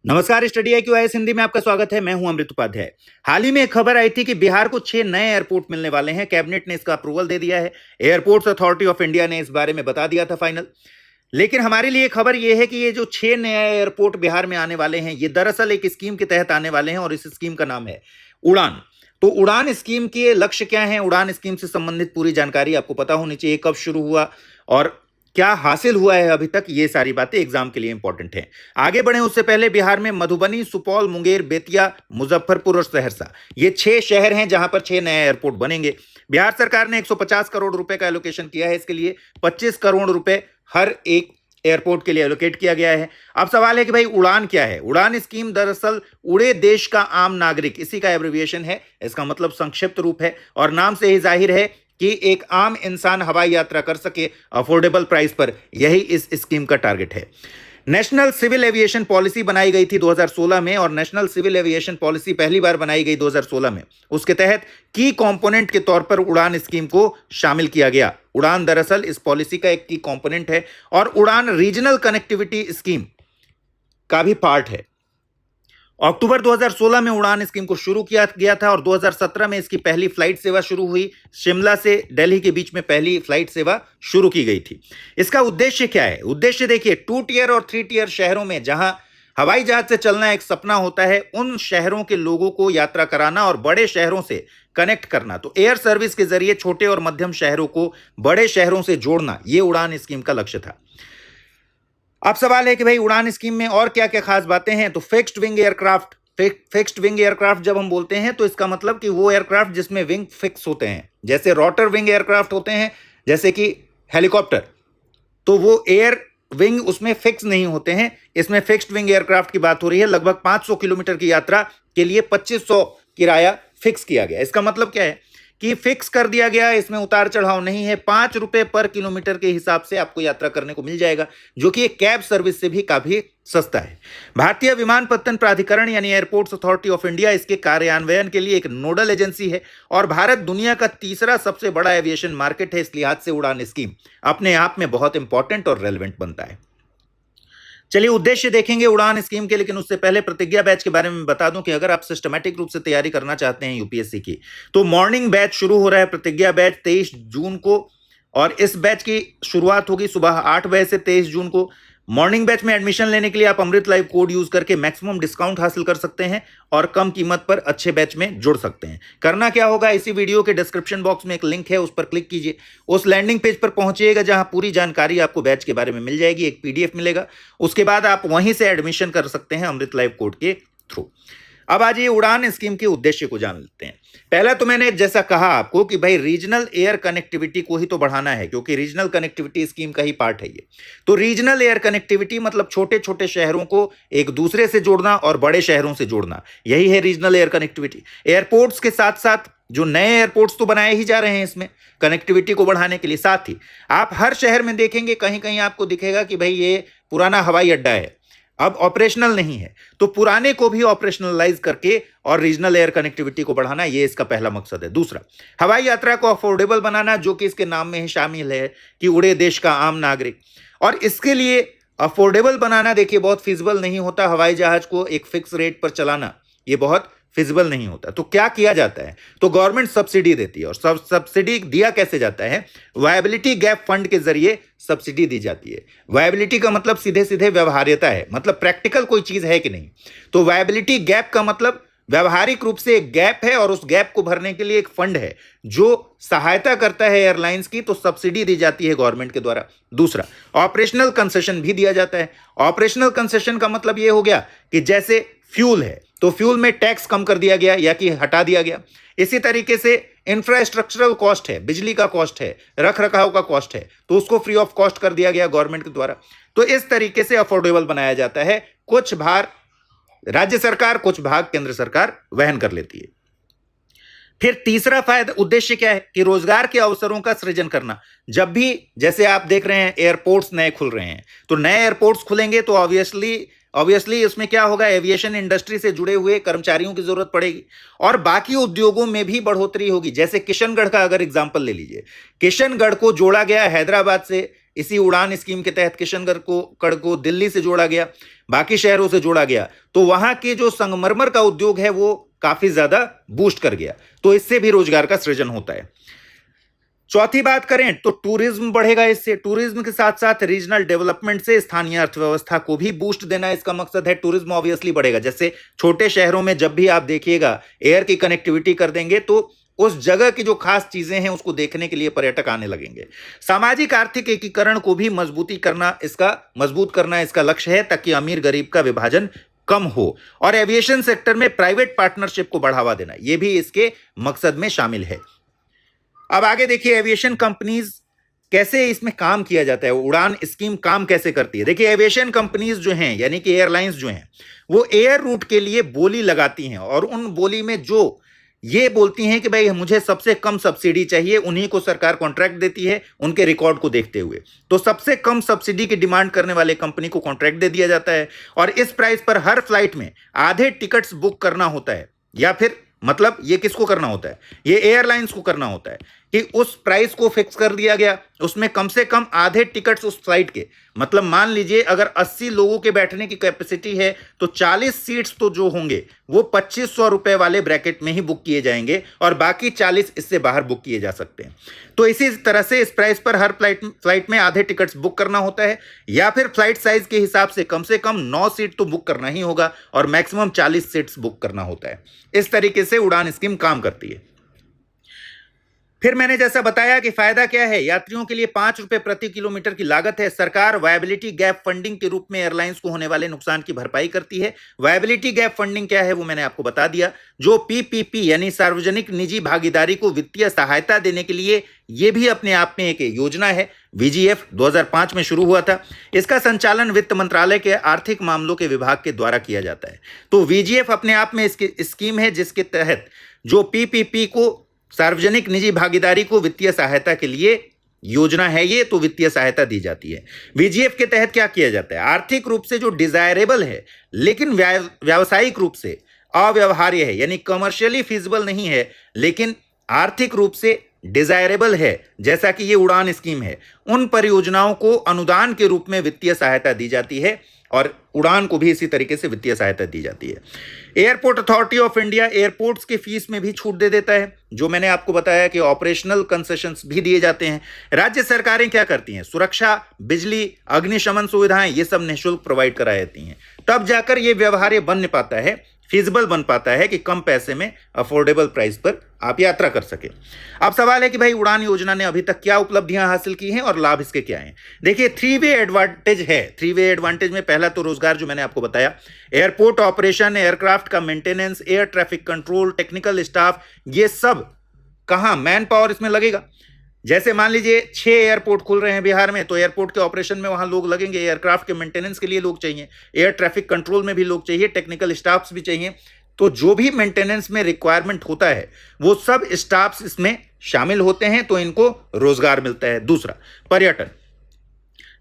नमस्कार, study I Q I Hindi में आपका स्वागत है। मैं हूं अमृत उपाध्याय। हाल ही में एक खबर आई थी कि बिहार को 6 नए एयरपोर्ट मिलने वाले हैं। कैबिनेट ने इसका अप्रूवल दे दिया है। एयरपोर्ट्स अथॉरिटी ऑफ इंडिया ने इस बारे में बता दिया था फाइनल। लेकिन हमारे लिए खबर यह है कि ये जो 6 नए एयरपोर्ट बिहार में आने वाले हैं, ये दरअसल एक स्कीम के तहत आने वाले हैं और इस स्कीम का नाम है उड़ान। तो उड़ान स्कीम के लक्ष्य क्या है, उड़ान स्कीम से संबंधित पूरी जानकारी आपको पता होनी चाहिए। कब शुरू हुआ और क्या हासिल हुआ है अभी तक, ये सारी बातें एग्जाम के लिए इंपॉर्टेंट हैं। आगे बढ़े उससे पहले बिहार में मधुबनी, सुपौल, मुंगेर, बेतिया, मुजफ्फरपुर और सहरसा, ये 6 शहर हैं जहां पर 6 नए एयरपोर्ट बनेंगे। बिहार सरकार ने 150 करोड़ रुपए का एलोकेशन किया है इसके लिए। 25 करोड़ रुपए हर एक एयरपोर्ट के लिए एलोकेट किया गया है। अब सवाल है कि भाई उड़ान क्या है। उड़ान स्कीम दरअसल उड़े देश का आम नागरिक, इसी का एब्रिविएशन है। इसका मतलब संक्षिप्त रूप है और नाम से ही जाहिर है कि एक आम इंसान हवाई यात्रा कर सके अफोर्डेबल प्राइस पर। यही इस स्कीम का टारगेट है। नेशनल सिविल एविएशन पॉलिसी बनाई गई थी 2016 में और नेशनल सिविल एविएशन पॉलिसी पहली बार बनाई गई 2016 में। उसके तहत की कंपोनेंट के तौर पर उड़ान स्कीम को शामिल किया गया। उड़ान दरअसल इस पॉलिसी का एक की कंपोनेंट है और उड़ान रीजनल कनेक्टिविटी स्कीम का भी पार्ट है। अक्टूबर 2016 में उड़ान स्कीम को शुरू किया गया था और 2017 में इसकी पहली फ्लाइट सेवा शुरू हुई। शिमला से दिल्ली के बीच में पहली फ्लाइट सेवा शुरू की गई थी। इसका उद्देश्य क्या है? उद्देश्य देखिए, 2 टियर और 3 टियर शहरों में जहां हवाई जहाज से चलना एक सपना होता है, उन शहरों के लोगों को यात्रा कराना और बड़े शहरों से कनेक्ट करना। तो एयर सर्विस के जरिए छोटे और मध्यम शहरों को बड़े शहरों से जोड़ना, यह उड़ान स्कीम का लक्ष्य था। अब सवाल है कि भाई उड़ान स्कीम में और क्या क्या खास बातें हैं। तो fixed wing aircraft, fixed wing aircraft जब हम बोलते हैं तो इसका मतलब कि वो एयरक्राफ्ट जिसमें विंग फिक्स होते हैं, जैसे रोटर विंग एयरक्राफ्ट होते हैं, जैसे कि हेलीकॉप्टर, तो वो एयर विंग उसमें फिक्स नहीं होते हैं। इसमें फिक्स्ड विंग एयरक्राफ्ट की बात हो रही है। लगभग 500 किलोमीटर की यात्रा के लिए 2500 किराया फिक्स किया गया। इसका मतलब क्या है कि फिक्स कर दिया गया, इसमें उतार चढ़ाव नहीं है। 5 रुपए पर किलोमीटर के हिसाब से आपको यात्रा करने को मिल जाएगा, जो कि एक कैब सर्विस से भी काफी सस्ता है। भारतीय विमानपत्तन प्राधिकरण यानी एयरपोर्ट्स अथॉरिटी ऑफ इंडिया इसके कार्यान्वयन के लिए एक नोडल एजेंसी है और भारत दुनिया का तीसरा सबसे बड़ा एविएशन मार्केट है। इस लिहाज से उड़ान स्कीम अपने आप में बहुत इंपॉर्टेंट और रेलेवेंट बनता है। चलिए उद्देश्य देखेंगे उड़ान स्कीम के, लेकिन उससे पहले प्रतिज्ञा बैच के बारे में बता दूं कि अगर आप सिस्टमैटिक रूप से तैयारी करना चाहते हैं यूपीएससी की, तो मॉर्निंग बैच शुरू हो रहा है। प्रतिज्ञा बैच 23 जून को, और इस बैच की शुरुआत होगी सुबह 8 बजे से 23 जून को। मॉर्निंग बैच में एडमिशन लेने के लिए आप अमृत लाइव कोड यूज करके मैक्सिमम डिस्काउंट हासिल कर सकते हैं और कम कीमत पर अच्छे बैच में जुड़ सकते हैं। करना क्या होगा, इसी वीडियो के डिस्क्रिप्शन बॉक्स में एक लिंक है, उस पर क्लिक कीजिए। उस लैंडिंग पेज पर पहुंचिएगा जहां पूरी जानकारी आपको बैच के बारे में मिल जाएगी, एक पीडीएफ मिलेगा। उसके बाद आप वहीं से एडमिशन कर सकते हैं अमृत लाइव कोड के थ्रू। अब आज ये उड़ान स्कीम के उद्देश्य को जान लेते हैं। पहला तो मैंने जैसा कहा आपको कि भाई रीजनल एयर कनेक्टिविटी को ही तो बढ़ाना है, क्योंकि रीजनल कनेक्टिविटी स्कीम का ही पार्ट है ये। तो रीजनल एयर कनेक्टिविटी मतलब छोटे छोटे शहरों को एक दूसरे से जोड़ना और बड़े शहरों से जोड़ना, यही है रीजनल एयर कनेक्टिविटी। एयरपोर्ट्स के साथ साथ जो नए एयरपोर्ट्स तो बनाए ही जा रहे हैं इसमें कनेक्टिविटी को बढ़ाने के लिए। साथ ही आप हर शहर में देखेंगे कहीं कहीं आपको दिखेगा कि भाई ये पुराना हवाई अड्डा है, अब ऑपरेशनल नहीं है, तो पुराने को भी ऑपरेशनलाइज करके और रीजनल एयर कनेक्टिविटी को बढ़ाना, ये इसका पहला मकसद है। दूसरा, हवाई यात्रा को अफोर्डेबल बनाना, जो कि इसके नाम में ही शामिल है कि उड़े देश का आम नागरिक। और इसके लिए अफोर्डेबल बनाना देखिए बहुत फिजिबल नहीं होता। हवाई जहाज को एक फिक्स रेट पर चलाना ये बहुत फिजिबल नहीं होता। तो क्या किया जाता है, तो गवर्नमेंट सब्सिडी देती है। और सब्सिडी दिया कैसे जाता है, वायबिलिटी गैप फंड के जरिए सब्सिडी दी जाती है। वायबिलिटी का मतलब सीधे सीधे व्यवहार्यता है, मतलब प्रैक्टिकल कोई चीज है कि नहीं। तो वायबिलिटी गैप का मतलब व्यवहारिक रूप से एक गैप है और उस गैप को भरने के लिए एक फंड है जो सहायता करता है एयरलाइंस की, तो सब्सिडी दी जाती है गवर्नमेंट के द्वारा। दूसरा, ऑपरेशनल कंसेशन भी दिया जाता है। ऑपरेशनल कंसेशन का मतलब यह हो गया कि जैसे फ्यूल है तो फ्यूल में टैक्स कम कर दिया गया या कि हटा दिया गया। इसी तरीके से इंफ्रास्ट्रक्चरल कॉस्ट है, बिजली का कॉस्ट है, रख रखाव का कॉस्ट है, तो उसको फ्री ऑफ कॉस्ट कर दिया गया गवर्नमेंट के द्वारा। तो इस तरीके से अफोर्डेबल बनाया जाता है। कुछ भार राज्य सरकार, कुछ भाग केंद्र सरकार वहन कर लेती है। फिर तीसरा फायदा उद्देश्य क्या है कि रोजगार के अवसरों का सृजन करना। जब भी जैसे आप देख रहे हैं एयरपोर्ट्स नए खुल रहे हैं, तो नए एयरपोर्ट्स खुलेंगे तो ऑब्वियसली इसमें क्या होगा, एविएशन इंडस्ट्री से जुड़े हुए कर्मचारियों की जरूरत पड़ेगी और बाकी उद्योगों में भी बढ़ोतरी होगी। जैसे किशनगढ़ का अगर एग्जांपल ले लीजिए, किशनगढ़ को जोड़ा गया हैदराबाद से इसी उड़ान स्कीम के तहत किशनगढ़ को दिल्ली से जोड़ा गया, बाकी शहरों से जोड़ा गया, तो वहां के जो संगमरमर का उद्योग है वो काफी ज्यादा बूस्ट कर गया, तो इससे भी रोजगार का सृजन होता है। चौथी बात करें तो टूरिज्म बढ़ेगा। इससे टूरिज्म के साथ साथ रीजनल डेवलपमेंट से स्थानीय अर्थव्यवस्था को भी बूस्ट देना इसका मकसद है। टूरिज्म ऑब्वियसली बढ़ेगा, जैसे छोटे शहरों में जब भी आप देखिएगा एयर की कनेक्टिविटी कर देंगे तो उस जगह की जो खास चीजें हैं उसको देखने के लिए पर्यटक आने लगेंगे। सामाजिक आर्थिक एकीकरण को भी मजबूत करना इसका लक्ष्य है, ताकि अमीर गरीब का विभाजन कम हो, और एविएशन सेक्टर में प्राइवेट पार्टनरशिप को बढ़ावा देना, यह भी इसके मकसद में शामिल है। अब आगे देखिए एविएशन कंपनीज कैसे इसमें काम किया जाता है, उड़ान स्कीम काम कैसे करती है। देखिए एविएशन कंपनीज जो हैं यानी कि एयरलाइंस जो हैं वो एयर रूट के लिए बोली लगाती हैं, और उन बोली में जो ये बोलती हैं कि भाई मुझे सबसे कम सब्सिडी चाहिए, उन्हीं को सरकार कॉन्ट्रैक्ट देती है उनके रिकॉर्ड को देखते हुए। तो सबसे कम सब्सिडी की डिमांड करने वाले कंपनी को कॉन्ट्रैक्ट दे दिया जाता है, और इस प्राइस पर हर फ्लाइट में आधे टिकट्स बुक करना होता है, या फिर मतलब ये किसको करना होता है, ये एयरलाइंस को करना होता है कि उस प्राइस को फिक्स कर दिया गया, उसमें कम से कम आधे टिकट्स उस फ्लाइट के, मतलब मान लीजिए अगर 80 लोगों के बैठने की कैपेसिटी है तो 40 सीट्स तो जो होंगे वो 2500 रुपए वाले ब्रैकेट में ही बुक किए जाएंगे, और बाकी 40 इससे बाहर बुक किए जा सकते हैं। तो इसी तरह से इस प्राइस पर हर फ्लाइट में आधे टिकट्स बुक करना होता है, या फिर फ्लाइट साइज के हिसाब से कम 9 सीट तो बुक करना ही होगा, और मैक्सिमम 40 सीट्स बुक करना होता है। इस तरीके से उड़ान स्कीम काम करती है। फिर मैंने जैसा बताया कि फायदा क्या है, यात्रियों के लिए 5 रुपए प्रति किलोमीटर की लागत है। सरकार वायबिलिटी गैप फंडिंग के रूप में एयरलाइंस को होने वाले नुकसान की भरपाई करती है। वायबिलिटी गैप फंडिंग क्या है वो मैंने आपको बता दिया। जो पीपीपी यानी सार्वजनिक निजी भागीदारी को वित्तीय सहायता देने के लिए, यह भी अपने आप में एक योजना है। वीजीएफ 2005 में शुरू हुआ था। इसका संचालन वित्त मंत्रालय के आर्थिक मामलों के विभाग के द्वारा किया जाता है। तो वीजीएफ अपने आप में इसकी स्कीम है जिसके तहत जो पीपीपी को, सार्वजनिक निजी भागीदारी को वित्तीय सहायता के लिए योजना है ये, तो वित्तीय सहायता दी जाती है। वीजीएफ के तहत क्या किया जाता है, आर्थिक रूप से जो डिजायरेबल है लेकिन व्यावसायिक रूप से अव्यवहार्य है, यानी कमर्शियली फीजिबल नहीं है लेकिन आर्थिक रूप से डिजायरेबल है, जैसा कि ये उड़ान स्कीम है, उन परियोजनाओं को अनुदान के रूप में वित्तीय सहायता दी जाती है, और उड़ान को भी इसी तरीके से वित्तीय सहायता दी जाती है। Airport authority of India airports की फीस में भी छूट दे देता है, जो मैंने आपको बताया कि ऑपरेशनल कंसेशंस भी दिए जाते हैं। राज्य सरकारें क्या करती हैं, सुरक्षा, बिजली, अग्निशमन सुविधाएं ये सब निःशुल्क प्रोवाइड कराई जाती हैं, तब जाकर ये व्यवहार्य बन पाता है, फिजिबल बन पाता है कि कम पैसे में अफोर्डेबल प्राइस पर आप यात्रा कर सके। अब सवाल है कि भाई उड़ान योजना ने अभी तक क्या उपलब्धियां हासिल की हैं और लाभ इसके क्या हैं। देखिए 3 वे एडवांटेज है। 3 वे एडवांटेज में पहला तो रोजगार, जो मैंने आपको बताया, एयरपोर्ट ऑपरेशन, एयरक्राफ्ट का maintenance, air traffic control, technical staff, ये सब कहां मैन पावर इसमें लगेगा। जैसे मान लीजिए 6 एयरपोर्ट खुल रहे हैं बिहार में, तो एयरपोर्ट के ऑपरेशन में वहां लोग लगेंगे, एयरक्राफ्ट के मेंटेनेंस के लिए लोग चाहिए, एयर ट्रैफिक कंट्रोल में भी लोग चाहिए, टेक्निकल स्टाफ्स भी चाहिए। तो जो भी मेंटेनेंस में रिक्वायरमेंट होता है वो सब स्टाफ्स इसमें शामिल होते हैं, तो इनको रोजगार मिलता है। दूसरा, पर्यटन।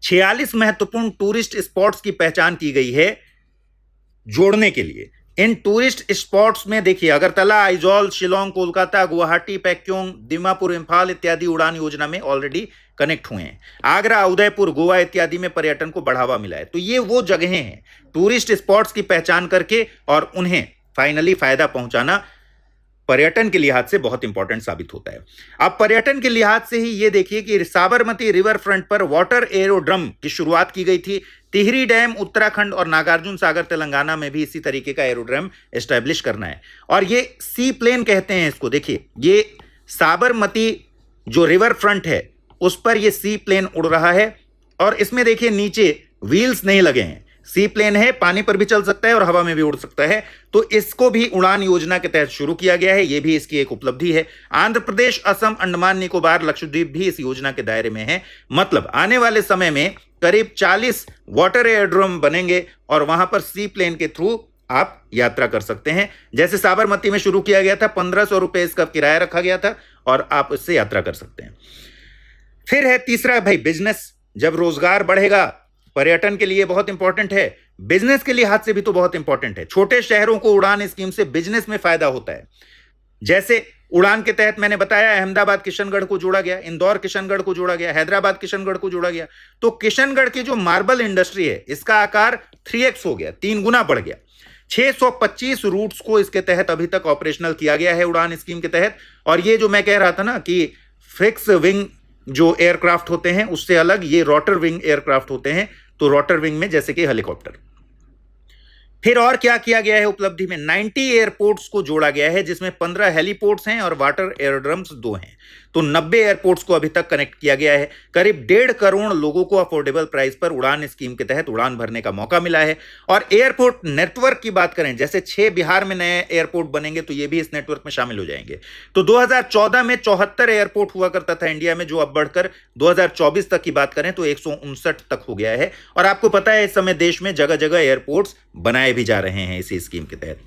46 महत्वपूर्ण टूरिस्ट स्पॉट्स की पहचान की गई है जोड़ने के लिए। इन टूरिस्ट स्पॉट्स में देखिए अगरतला, आइजॉल, शिलोंग, कोलकाता, गुवाहाटी, पैक्योंग, दीमापुर, इंफाल इत्यादि उड़ान योजना में ऑलरेडी कनेक्ट हुए हैं। आगरा, उदयपुर, गोवा इत्यादि में पर्यटन को बढ़ावा मिला है। तो ये वो जगहें हैं, टूरिस्ट स्पॉट्स की पहचान करके और उन्हें फाइनली फायदा पहुंचाना पर्यटन के लिहाज से बहुत इंपॉर्टेंट साबित होता है। अब पर्यटन के लिहाज से ही ये देखिए कि साबरमती रिवर फ्रंट पर वाटर एरोड्रम की शुरुआत की गई थी। टिहरी डैम उत्तराखंड और नागार्जुन सागर तेलंगाना में भी इसी तरीके का एरोड्रम एस्टैब्लिश करना है, और ये सी प्लेन कहते हैं इसको। देखिए ये साबरमती जो रिवर फ्रंट है उस पर ये सी प्लेन उड़ रहा है, और इसमें देखिए नीचे व्हील्स नहीं लगे हैं, सी प्लेन है, पानी पर भी चल सकता है और हवा में भी उड़ सकता है। तो इसको भी उड़ान योजना के तहत शुरू किया गया है, यह भी इसकी एक उपलब्धि है। आंध्र प्रदेश, असम, अंडमान निकोबार, लक्षद्वीप भी इस योजना के दायरे में है। मतलब आने वाले समय में करीब 40 वाटर एयरड्रोम बनेंगे और वहां पर सी प्लेन के थ्रू आप यात्रा कर सकते हैं। जैसे साबरमती में शुरू किया गया था, 1500 रुपए इसका किराया रखा गया था और आप इससे यात्रा कर सकते हैं। फिर है तीसरा भाई बिजनेस। जब रोजगार बढ़ेगा, पर्यटन के लिए बहुत इंपॉर्टेंट है, बिजनेस के लिहाज से भी तो बहुत इंपॉर्टेंट है। छोटे शहरों को उड़ान स्कीम से बिजनेस में फायदा होता है। जैसे उड़ान के तहत मैंने बताया अहमदाबाद किशनगढ़ को जोड़ा गया, इंदौर किशनगढ़ को जोड़ा गया, हैदराबाद किशनगढ़ को जोड़ा गया। तो किशनगढ़ की जो मार्बल इंडस्ट्री है इसका आकार 3x हो गया, 3 गुना बढ़ गया। 625 रूट्स को इसके तहत अभी तक ऑपरेशनल किया गया है उड़ान स्कीम के तहत। और ये जो मैं कह रहा था ना कि फिक्स विंग जो एयरक्राफ्ट होते हैं उससे अलग ये रोटर विंग एयरक्राफ्ट होते हैं। तो रोटर विंग में जैसे कि हेलीकॉप्टर। फिर और क्या किया गया है उपलब्धि में, 90 एयरपोर्ट्स को जोड़ा गया है जिसमें 15 हेलीपोर्ट्स हैं और वाटर एयरड्रम्स 2 हैं। तो 90 एयरपोर्ट्स को अभी तक कनेक्ट किया गया है। करीब 1.5 करोड़ लोगों को अफोर्डेबल प्राइस पर उड़ान स्कीम के तहत उड़ान भरने का मौका मिला है। और एयरपोर्ट नेटवर्क की बात करें, जैसे 6 बिहार में नए एयरपोर्ट बनेंगे तो ये भी इस नेटवर्क में शामिल हो जाएंगे। तो 2014 में 74 एयरपोर्ट हुआ करता था इंडिया में, जो अब बढ़कर 2024 तक की बात करें तो 159 तक हो गया है। और आपको पता है इस समय देश में जगह जगह एयरपोर्ट्स बनाए भी जा रहे हैं इसी स्कीम के तहत।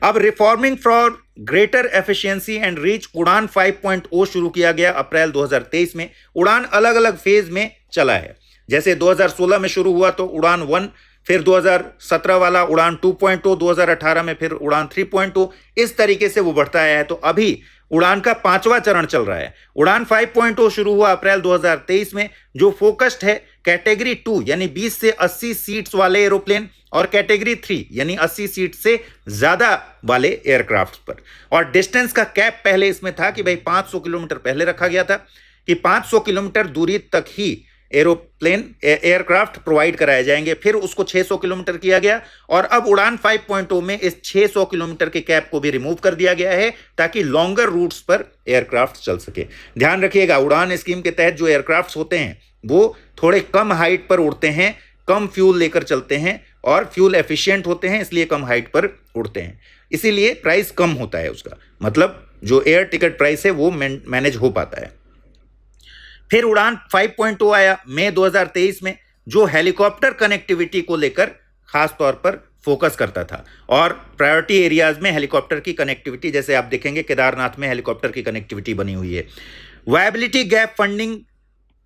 अब reforming for greater efficiency and reach उड़ान 5.0 शुरू किया गया अप्रैल 2023 में। उड़ान अलग अलग फेज में चला है। जैसे 2016 में शुरू हुआ तो उड़ान 1, फिर 2017 वाला उड़ान 2.0, 2018 में फिर उड़ान 3.0, इस तरीके से वो बढ़ता आया है। तो अभी उड़ान का 5वां चरण चल रहा है। उड़ान 5.0 शुरू हुआ अप्रैल 2023 में, जो फोकस्ड है कैटेगरी 2 यानी 20 से 80 सीट्स वाले एरोप्लेन और कैटेगरी 3 यानी 80 सीट से ज्यादा वाले एयरक्राफ्ट पर। और डिस्टेंस का कैप पहले इसमें था कि भाई 500 किलोमीटर पहले रखा गया था कि 500 किलोमीटर दूरी तक ही एरोप्लेन एयरक्राफ्ट प्रोवाइड कराए जाएंगे। फिर उसको 600 किलोमीटर किया गया और अब उड़ान 5.0 में इस 600 किलोमीटर के कैप को भी रिमूव कर दिया गया है ताकि लॉन्गर रूट्स पर एयरक्राफ्ट चल सके। ध्यान रखिएगा, उड़ान स्कीम के तहत जो एयरक्राफ्ट होते हैं वो थोड़े कम हाइट पर उड़ते हैं, कम फ्यूल लेकर चलते हैं और फ्यूल एफिशिएंट होते हैं, इसलिए कम हाइट पर उड़ते हैं। इसीलिए प्राइस कम होता है उसका, मतलब जो एयर टिकट प्राइस है वो मैनेज हो पाता है। फिर उड़ान 5.0 आया मई 2023 में, जो हेलीकॉप्टर कनेक्टिविटी को लेकर खास तौर पर फोकस करता था। और प्रायोरिटी एरियाज में हेलीकॉप्टर की कनेक्टिविटी, जैसे आप देखेंगे केदारनाथ में हेलीकॉप्टर की कनेक्टिविटी बनी हुई है। वायबिलिटी गैप फंडिंग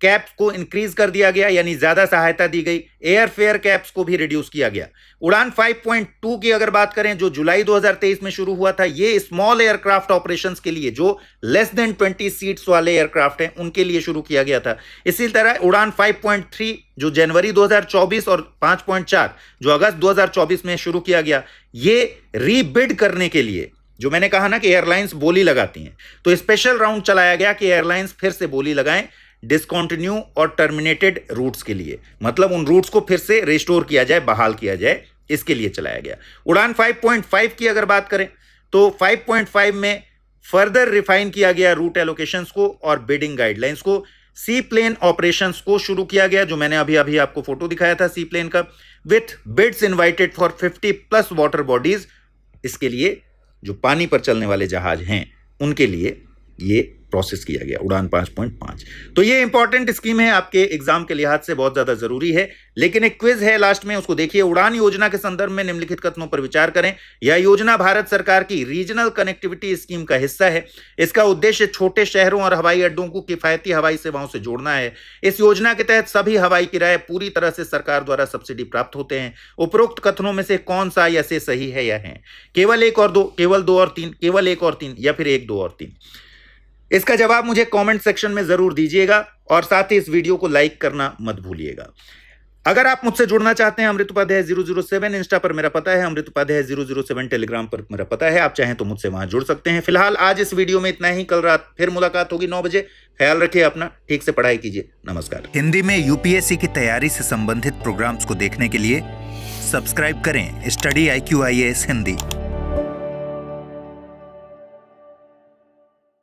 कैप्स को इंक्रीज कर दिया गया, यानी ज्यादा सहायता दी गई। एयर फेयर कैप्स को भी रिड्यूस किया गया। उड़ान 5.2 की अगर बात करें, जो जुलाई 2023 में शुरू हुआ था, ये स्मॉल एयरक्राफ्ट ऑपरेशंस के लिए, जो लेस देन 20 सीट्स वाले एयरक्राफ्ट हैं उनके लिए शुरू किया गया था। इसी तरह उड़ान 5.3 जो जनवरी 2024 और 5.4 जो अगस्त 2024 में शुरू किया गया, ये रीबिड करने के लिए, जो मैंने कहा ना कि एयरलाइंस बोली लगाती हैं, तो स्पेशल राउंड चलाया गया कि एयरलाइंस फिर से बोली लगाएं डिसकंटिन्यू और टर्मिनेटेड रूट्स के लिए, मतलब उन रूट्स को फिर से रिस्टोर किया जाए, बहाल किया जाए, इसके लिए चलाया गया। उड़ान 5.5 की अगर बात करें तो 5.5 में फर्दर रिफाइन किया गया रूट एलोकेशंस को और बिडिंग गाइडलाइंस को। सी प्लेन ऑपरेशंस को शुरू किया गया, जो मैंने अभी आपको फोटो दिखाया था सी प्लेन का, with bids invited for 50+ water bodies. इसके लिए जो पानी पर चलने वाले जहाज हैं उनके लिए ये प्रोसेस किया गया उड़ान 5.5। तो ये इंपॉर्टेंट स्कीम है, आपके एग्जाम के लिहाज से बहुत ज्यादा जरूरी है। लेकिन एक क्विज है लास्ट में, उसको देखिए। उड़ान योजना के संदर्भ में निम्नलिखित कथनों पर विचार करें। यह योजना भारत सरकार की रीजनल कनेक्टिविटी स्कीम का हिस्सा है। इसका उद्देश्य छोटे शहरों और हवाई अड्डों को किफायती हवाई सेवाओं से जोड़ना है। इस योजना के तहत सभी हवाई किराए पूरी तरह से सरकार द्वारा सब्सिडी प्राप्त होते हैं। उपरोक्त कथनों में से कौन सा या से सही है या है? केवल 1 और 2, केवल 2 और 3, केवल 1 और 3 या फिर 1, 2 और 3? इसका जवाब मुझे कमेंट सेक्शन में जरूर दीजिएगा और साथ ही इस वीडियो को लाइक करना मत भूलिएगा। अगर आप मुझसे जुड़ना चाहते हैं, अमृत उपाध्याय 007 इंस्टा पर मेरा पता है, अमृत उपाध्याय 007 टेलीग्राम पर मेरा पता है। आप चाहें तो मुझसे वहां जुड़ सकते हैं। फिलहाल आज इस वीडियो में इतना ही। कल रात फिर मुलाकात होगी 9 बजे। ख्याल रखिए अपना, ठीक से पढ़ाई कीजिए। नमस्कार। हिंदी में यूपीएससी की तैयारी से संबंधित प्रोग्राम्स को देखने के लिए सब्सक्राइब करें स्टडी IQ IAS हिंदी।